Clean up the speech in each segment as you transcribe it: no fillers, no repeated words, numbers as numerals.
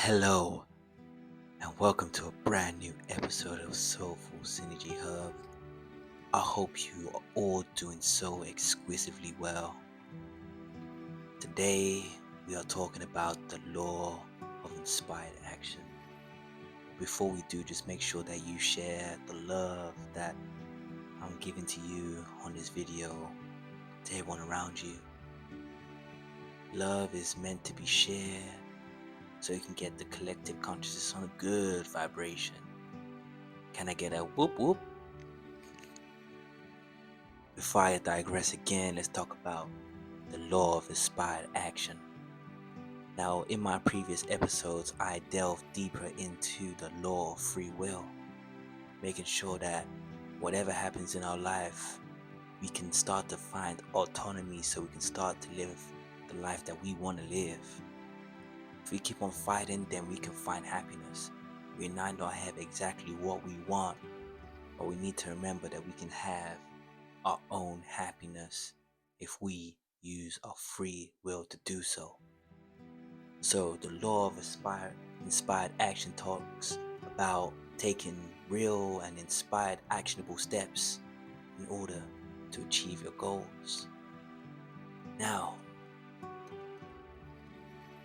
Hello, and welcome to a brand new episode of Soulful Synergy Hub. I hope you are all doing so exquisitely well. Today, we are talking about the law of inspired action. Before we do, just make sure that you share the love that I'm giving to you on this video to everyone around you. Love is meant to be shared so you can get the collective consciousness on a good vibration. Can I get a whoop whoop? Before I digress again, let's talk about the law of inspired action. Now, in my previous episodes, I delved deeper into the law of free will, making sure that whatever happens in our life, we can start to find autonomy so we can start to live the life that we want to live. If we keep on fighting, then we can find happiness. We might not have exactly what we want, but we need to remember that we can have our own happiness if we use our free will to do so. So the law of inspired action talks about taking real and inspired actionable steps in order to achieve your goals. Now,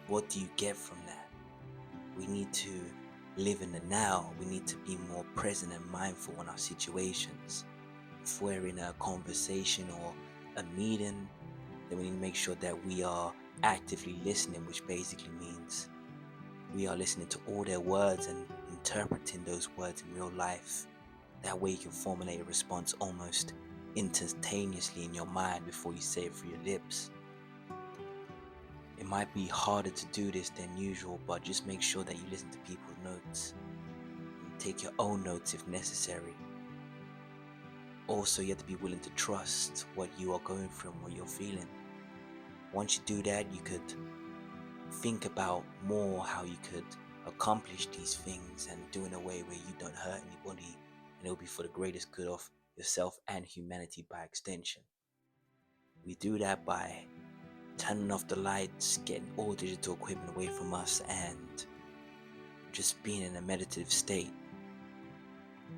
what do you get from that? We need to live in the now. We need to be more present and mindful in our situations. If we're in a conversation or a meeting, then we need to make sure that we are actively listening, which basically means we are listening to all their words and interpreting those words in real life. That way you can formulate a response almost instantaneously in your mind before you say it through your lips. It might be harder to do this than usual, but just make sure that you listen to people's notes and take your own notes if necessary. Also, you have to be willing to trust what you are going through and what you're feeling. Once you do that, you could think about more how you could accomplish these things and do in a way where you don't hurt anybody, and it will be for the greatest good of yourself and humanity by extension. We do that by turning off the lights, getting all digital equipment away from us, and just being in a meditative state.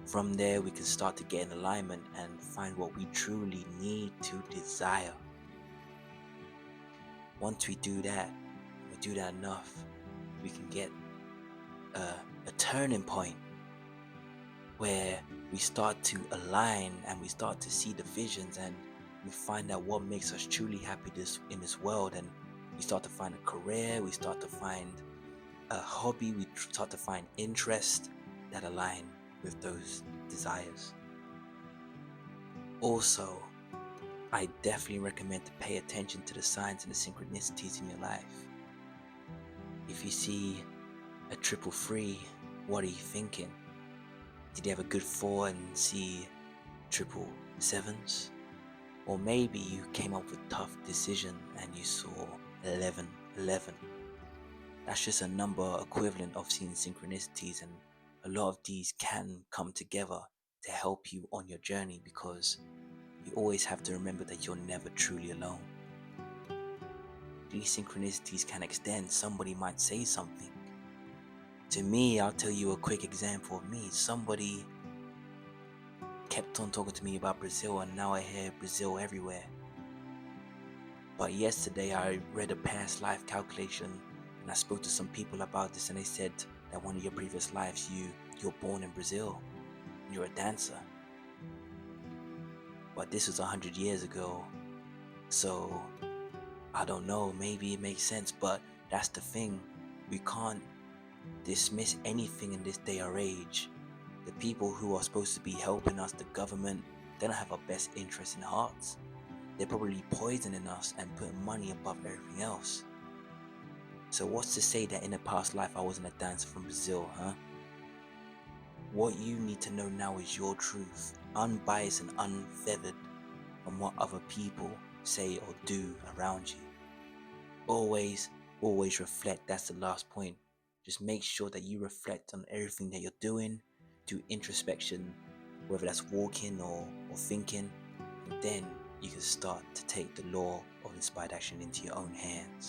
From there, we can start to get in alignment and find what we truly need to desire. Once we do that enough, we can get a turning point where we start to align and we start to see the visions, and we find out what makes us truly happy in this world, and we start to find a career, we start to find a hobby, we start to find interest that align with those desires. Also, I definitely recommend to pay attention to the signs and the synchronicities in your life. If you see a triple three, what are you thinking? Did you have a good four and see triple sevens? Or maybe you came up with tough decision and you saw 1111. That's just a number equivalent of seeing synchronicities, and a lot of these can come together to help you on your journey, because you always have to remember that you're never truly alone. These synchronicities can extend. Somebody might say something to me. I'll tell you a quick example of me. Somebody kept on talking to me about Brazil, and now I hear Brazil everywhere. But yesterday I read a past life calculation, and I spoke to some people about this, and they said that one of your previous lives you're born in Brazil and you're a dancer. But this was 100 years ago, so I don't know, maybe it makes sense. But that's the thing, we can't dismiss anything in this day or age. The people who are supposed to be helping us, the government, they don't have our best interests in hearts. They're probably poisoning us and putting money above everything else. So what's to say that in a past life I wasn't a dancer from Brazil, huh? What you need to know now is your truth, unbiased and unfeathered from what other people say or do around you. Always reflect. That's the last point. Just make sure that you reflect on everything that you're doing, do introspection, whether that's walking or thinking, and then you can start to take the law of inspired action into your own hands.